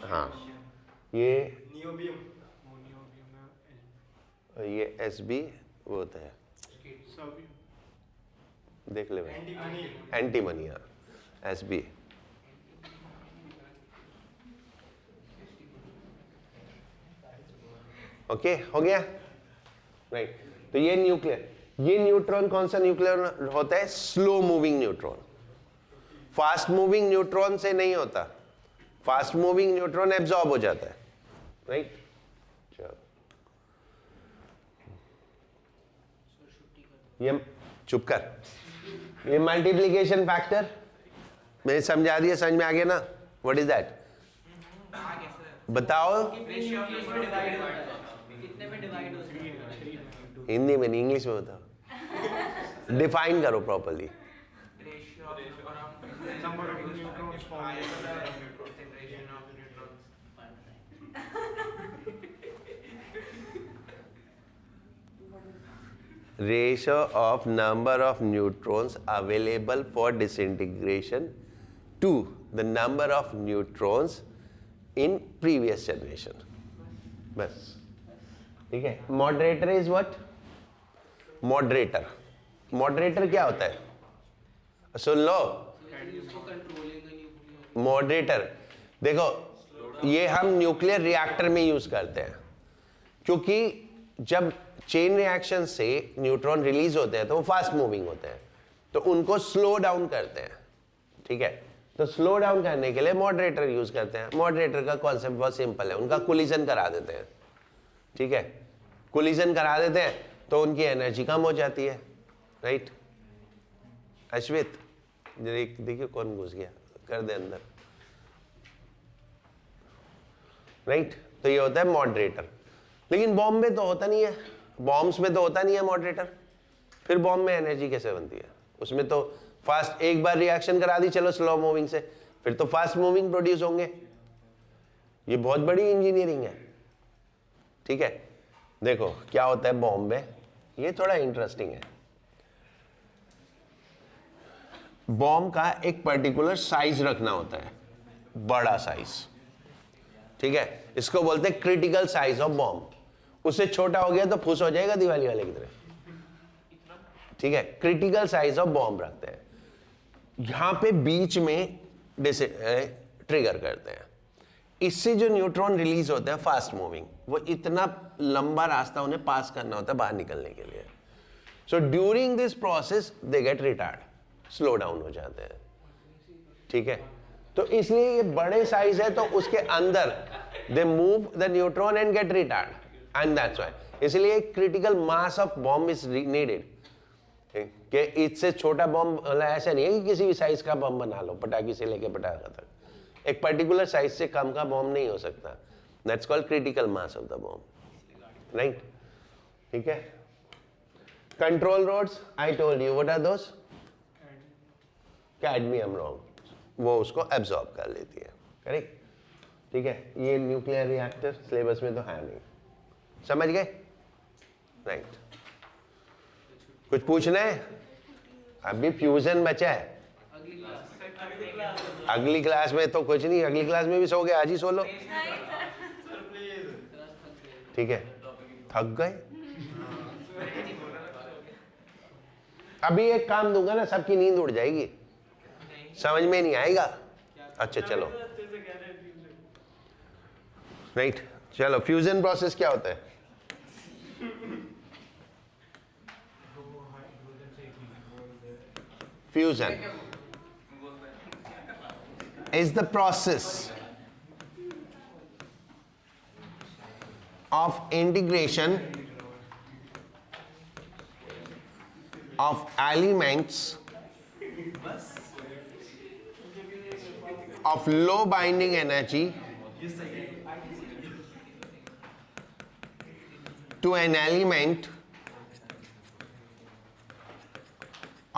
हाँ, ये Sb वो होता है, देख ले भाई, एंटीमनी, हाँ, Sb। ओके, हो गया, राइट? तो ये न्यूट्रॉन कौन सा न्यूक्लियर होता है? Slow moving neutron. Fast moving neutron से नहीं होता, फास्ट मूविंग न्यूट्रॉन एब्जॉर्ब हो जाता है, राइट? चलो, ये चुप कर, ये मल्टीप्लिकेशन फैक्टर मैंने समझा दिया, समझ में आ गया ना? What is that? बताओ हिंदी में, इंग्लिश में बताओ, डिफाइन करो properly. Ratio of number of neutrons available for disintegration to the number of neutrons in previous generation. बस. ठीक है. Moderator is what? Moderator. Moderator क्या होता है? सुन लो. मॉडरेटर देखो, ये हम न्यूक्लियर रिएक्टर में यूज करते हैं, क्योंकि जब चेन रिएक्शन से न्यूट्रॉन रिलीज होते हैं तो वो फास्ट मूविंग होते हैं, तो उनको स्लो डाउन करते हैं. ठीक है. तो स्लो डाउन करने के लिए मॉडरेटर यूज करते हैं. मॉडरेटर का कॉन्सेप्ट बहुत सिंपल है, उनका कोलिजन करा देते हैं. ठीक है. कोलिजन करा देते हैं तो उनकी एनर्जी कम हो जाती है. राइट. अश्वित देखिए कौन घुस गया, कर दे अंदर. राइट. तो ये होता है मॉडरेटर. लेकिन बॉम्ब में तो होता नहीं है, बॉम्ब्स में तो होता नहीं है मॉडरेटर. फिर बॉम्ब में एनर्जी कैसे बनती है? उसमें तो फास्ट, एक बार रिएक्शन करा दी चलो स्लो मूविंग से, फिर तो फास्ट मूविंग प्रोड्यूस होंगे. ये बहुत बड़ी इंजीनियरिंग है. ठीक है. देखो क्या होता है बॉम्ब में, ये थोड़ा इंटरेस्टिंग है. बॉम्ब का एक पर्टिकुलर साइज रखना होता है, बड़ा साइज. ठीक है. इसको बोलते हैं क्रिटिकल साइज ऑफ बॉम्ब. उससे छोटा हो गया तो फुस हो जाएगा दिवाली वाले की तरह. ठीक है. क्रिटिकल साइज ऑफ बॉम्ब रखते हैं, यहां पे बीच में ट्रिगर करते हैं. इससे जो न्यूट्रॉन रिलीज होते हैं फास्ट मूविंग, वो इतना लंबा रास्ता उन्हें पास करना होता है बाहर निकलने के लिए. So during this process they get retard, slow down हो जाते हैं. ठीक है. तो इसलिए ये बड़े साइज है तो उसके अंदर they move the neutron and get retard, and that's why. इसलिए critical mass of bomb is needed. कि इससे छोटा बॉम्ब ऐसा नहीं है कि किसी भी साइज का बॉम्ब बना लो, पटाखे से लेके पटाखा तक. एक पर्टिकुलर साइज से कम का बॉम्ब नहीं हो सकता. That's called critical mass of the bomb. Right. ठीक है. Control rods, I told you what are those? Cadmium wrong, वो उसको एब्जॉर्ब कर लेती है. करेक्ट. ठीक है. ये न्यूक्लियर रिएक्टर सिलेबस में तो है नहीं. समझ गए? राइट. कुछ पूछना है? अभी फ्यूजन बचा है. अगली क्लास में तो कुछ नहीं, अगली क्लास में भी सो गए, आज ही सो लो. ठीक है. थक गए. अभी एक काम दूंगा ना, सबकी नींद उड़ जाएगी, समझ में नहीं आएगा. अच्छा चलो. राइट. चलो. फ्यूजन प्रोसेस क्या होता है? Fusion is the process of integration of elements of low binding energy to an element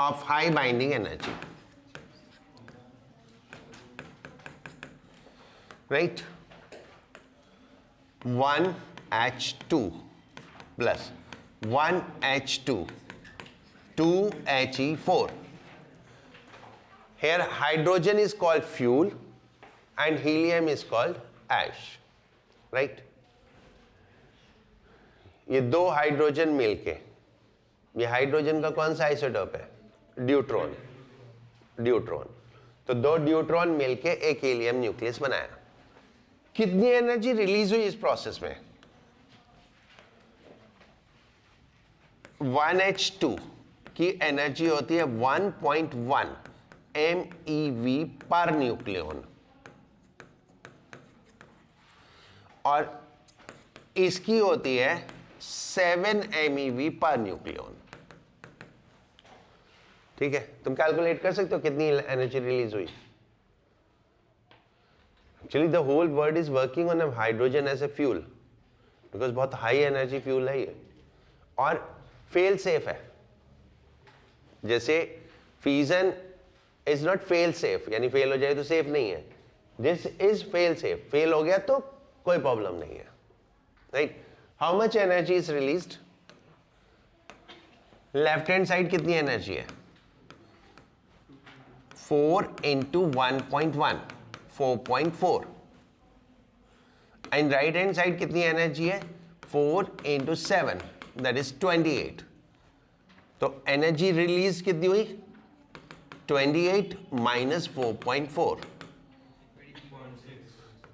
of high binding energy. Right? 1H2 plus 1H2, 2He4. Here hydrogen is called fuel and helium is called ash. Right? ये दो hydrogen मिलके, ये hydrogen का कौन सा isotope है? Deuteron. Deuteron. तो दो ड्यूट्रॉन मिलके एक हीलियम न्यूक्लियस बनाया. कितनी एनर्जी रिलीज हुई इस प्रोसेस में? 1H2 की एनर्जी होती है 1.1 MeV पर न्यूक्लियन, और इसकी होती है 7 MeV पर न्यूक्लियन. ठीक है. तुम कैलकुलेट कर सकते हो कितनी एनर्जी रिलीज हुई. Actually the whole world is working on hydrogen as a fuel, because बहुत हाई एनर्जी फ्यूल है ये, और फेल सेफ है. जैसे fusion is not fail safe, यानी फेल हो जाए तो सेफ नहीं है. This is fail safe. Fail हो गया तो कोई प्रॉब्लम नहीं है, right. How much energy is released? Left hand side कितनी एनर्जी है? 4 into 1.1, 4.4। And right hand side कितनी एनर्जी है? 4 into 7, दैट इज 28। तो एनर्जी रिलीज कितनी हुई? 28 minus 4.4,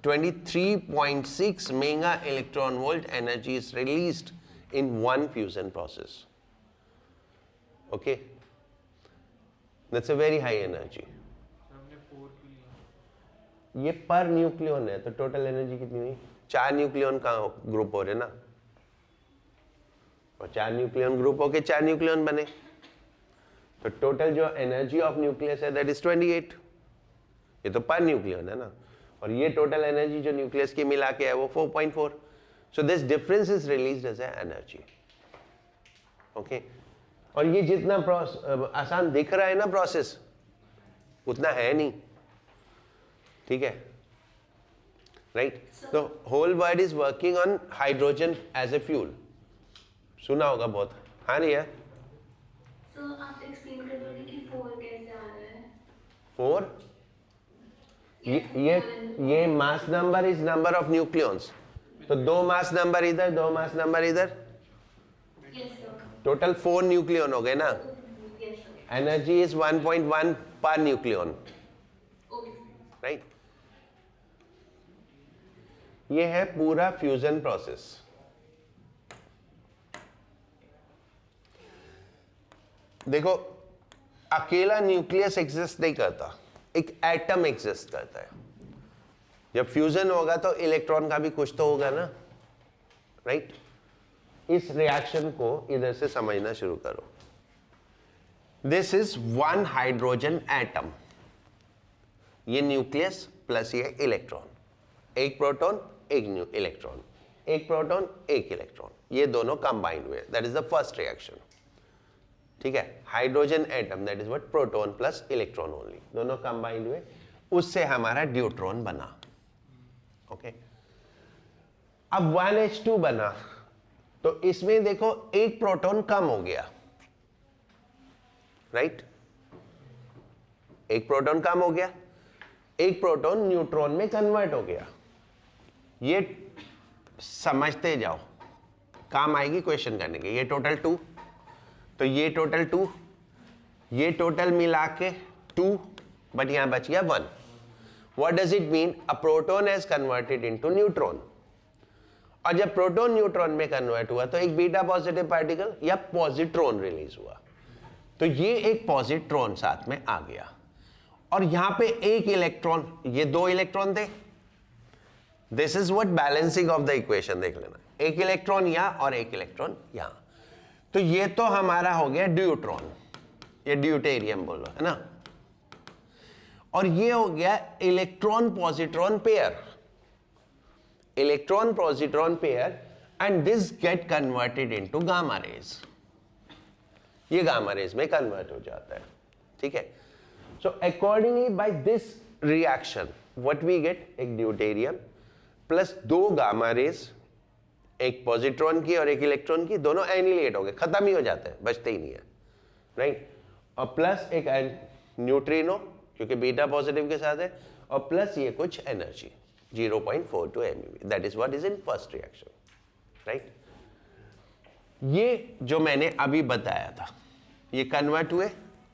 23.6 mega electron volt energy is released in one fusion process. Okay, that's a very high energy. ये per nucleon है, तो total energy कितनी हुई? 4 न्यूक्लियन का ग्रुप हो रहे ना, और 4 न्यूक्लियन ग्रुप होके 4 न्यूक्लियन बने, तो टोटल जो एनर्जी ऑफ न्यूक्लियस है दैट इज 28। ये तो पर न्यूक्लियन है ना, और ये टोटल एनर्जी जो न्यूक्लियस की मिला के है वो 4.4। So this difference is released as energy. Okay, और ये जितना आसान दिख रहा है ना प्रोसेस, उतना है नहीं, ठीक है, राइट। तो whole world is working on hydrogen as a fuel, सुना होगा बहुत। हाँ रिया, आप एक्सप्लेन कर दोगे कि 4 कैसे आ रहा है? 4 ये mass number is number of nucleons, तो 2 मास नंबर इधर, 2 मास नंबर इधर, टोटल 4 न्यूक्लियन हो गए ना। Energy is 1.1 per nucleon, right. ये है पूरा फ्यूजन प्रोसेस। देखो, अकेला न्यूक्लियस एग्जिस्ट नहीं करता, एक एटम एग्जिस्ट करता है। जब फ्यूजन होगा तो इलेक्ट्रॉन का भी कुछ तो होगा ना, राइट। इस रिएक्शन को इधर से समझना शुरू करो। दिस इज 1 हाइड्रोजन एटम, ये न्यूक्लियस प्लस ये इलेक्ट्रॉन, एक प्रोटॉन एक इलेक्ट्रॉन, एक प्रोटॉन एक इलेक्ट्रॉन, ये दोनों कंबाइंड हुए, that is the first reaction, ठीक है। Hydrogen atom that is what, proton plus electron only, दोनों कंबाइंड हुए, उससे हमारा ड्यूट्रॉन बना। ओके, अब 1H2 बना, तो इसमें देखो एक प्रोटॉन कम हो गया, राइट। एक प्रोटॉन कम हो गया, एक प्रोटॉन न्यूट्रॉन में कन्वर्ट हो गया। ये समझते जाओ, काम आएगी क्वेश्चन करने के। ये टोटल 2, तो ये टोटल 2, ये टोटल मिला के 2, बट यहां बच गया 1। What does it mean? A proton has converted into neutron, और जब प्रोटॉन न्यूट्रॉन में कन्वर्ट हुआ तो एक बीटा पॉजिटिव पार्टिकल या पॉजिट्रॉन रिलीज हुआ, तो ये एक पॉजिट्रॉन साथ में आ गया, और यहां पे एक इलेक्ट्रॉन, ये 2 इलेक्ट्रॉन थे। This is what balancing of the equation, देख लेना, एक इलेक्ट्रॉन यहां और एक इलेक्ट्रॉन यहां, तो ये तो हमारा हो गया ड्यूट्रॉन, ये ड्यूटेरियम बोलो, है ना। और ये हो गया electron positron pair, electron positron pair, and this get converted into gamma rays, ये गामा रेज में कन्वर्ट हो जाता है, ठीक है। So accordingly by this reaction what we get, एक ड्यूटेरियम प्लस 2 गामा रेज, एक पॉजिट्रॉन की और एक इलेक्ट्रॉन की, दोनों एनिहिलेट हो गए, खत्म ही हो जाते हैं, बचते ही नहीं है, राइट। और प्लस एक न्यूट्रिनो क्योंकि बीटा पॉजिटिव के साथ है, और प्लस ये कुछ energy 0.42 MeV, that is what is in first reaction, right. ये जो मैंने अभी बताया था, ये कन्वर्ट हुए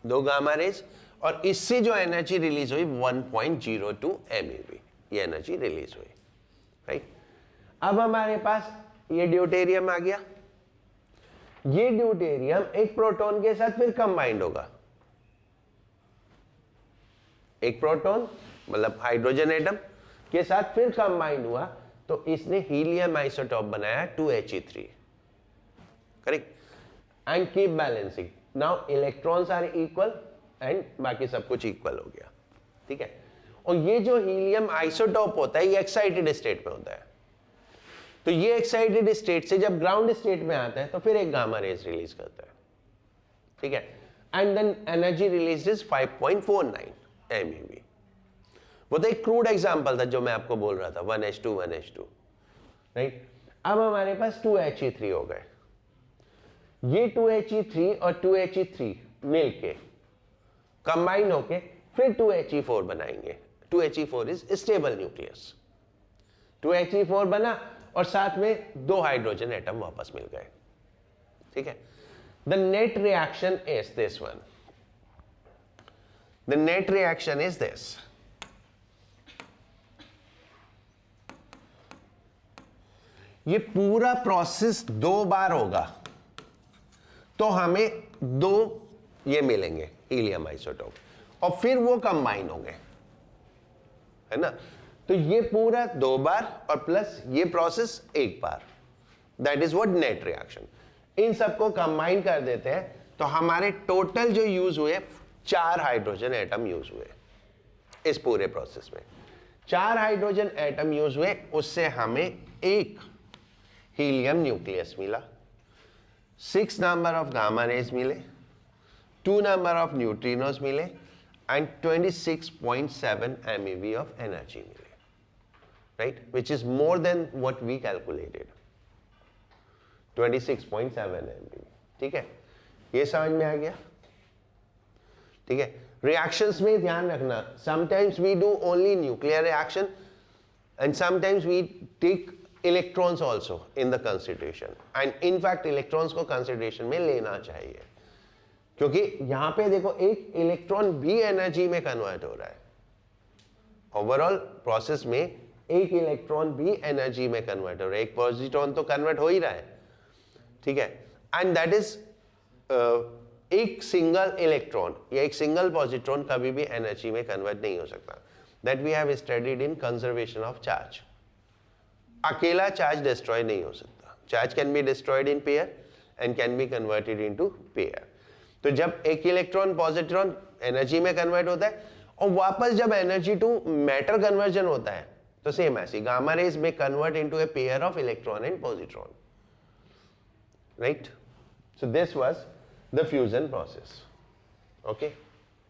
2 गामा रेज, और इससे जो एनर्जी रिलीज हुई 1.02 MeV, ये एनर्जी रिलीज हुई, राइट। अब हमारे पास ये ड्यूटेरियम आ गया, ये ड्यूटेरियम एक प्रोटॉन के साथ फिर कंबाइंड होगा, एक प्रोटॉन मतलब हाइड्रोजन एटम के साथ फिर कंबाइंड हुआ, तो इसने हीलियम आइसोटोप बनाया 2He3, correct, and keep balancing. Now electrons are equal and बाकी सब कुछ इक्वल हो गया, ठीक है। और ये जो हीलियम आइसोटोप होता है ये एक्साइटेड स्टेट में होता है, तो ये एक्साइटेड स्टेट से जब ग्राउंड स्टेट में आता है तो फिर एक गामा रेज रिलीज करता है, ठीक है, and then energy release is 5.49 MeV। वो तो एक क्रूड एग्जांपल था जो मैं आपको बोल रहा था, 1H2 1H2, राइट। अब हमारे पास 2He3 हो गए, ये 2He3 और 2He3 मिलके कंबाइन होके फिर 2He4 बनाएंगे। 2He4 is stable nucleus. 2He4 बना और साथ में 2 हाइड्रोजन एटम वापस मिल गए। ठीक है, the net reaction is this one. The net reaction is this. ये पूरा प्रोसेस 2 बार होगा तो हमें 2 ये मिलेंगे हीलियम आइसोटोप और फिर वो कंबाइन होंगे, है ना। तो ये पूरा 2 बार और प्लस ये प्रोसेस 1 बार, that is what net reaction. इन सबको कंबाइन कर देते हैं तो हमारे टोटल जो यूज हुए 4 हाइड्रोजन एटम यूज हुए इस पूरे प्रोसेस में। 4 हाइड्रोजन एटम यूज हुए, उससे हमें एक हीलियम न्यूक्लियस मिला, 6 नंबर ऑफ गामा रेज मिले, 2 नंबर ऑफ न्यूट्रिनोज मिले एंड 26.7 MeV ऑफ एनर्जी मिले, right, which is more than what we calculated, 26.7 MeV। ठीक है, ये समझ में आ गया। ठीक है, रिएक्शंस में ध्यान रखना, sometimes we do only nuclear reaction and sometimes we take electrons also in the consideration, and in fact electrons को कंसिडरेशन में लेना चाहिए, क्योंकि यहां पे देखो एक इलेक्ट्रॉन भी एनर्जी में कन्वर्ट हो रहा है। ओवरऑल प्रोसेस में एक इलेक्ट्रॉन भी एनर्जी में कन्वर्ट हो रहा है, एक पॉजिट्रॉन तो कन्वर्ट हो ही रहा है। ठीक है, एंड दैट इज एक सिंगल इलेक्ट्रॉन या एक सिंगल पॉजिट्रॉन कभी भी एनर्जी में कन्वर्ट नहीं हो सकता। That we have studied in conservation of charge. अकेला चार्ज डिस्ट्रॉय नहीं हो सकता, charge can be destroyed in pair and can be converted into pair. तो जब एक इलेक्ट्रॉन पॉजिट्रॉन एनर्जी में कन्वर्ट होता है और वापस जब एनर्जी टू मैटर कन्वर्जन होता है तो सेम ऐसी गामा रेज में convert into a pair of electron and positron, right. So this was the fusion process. Okay.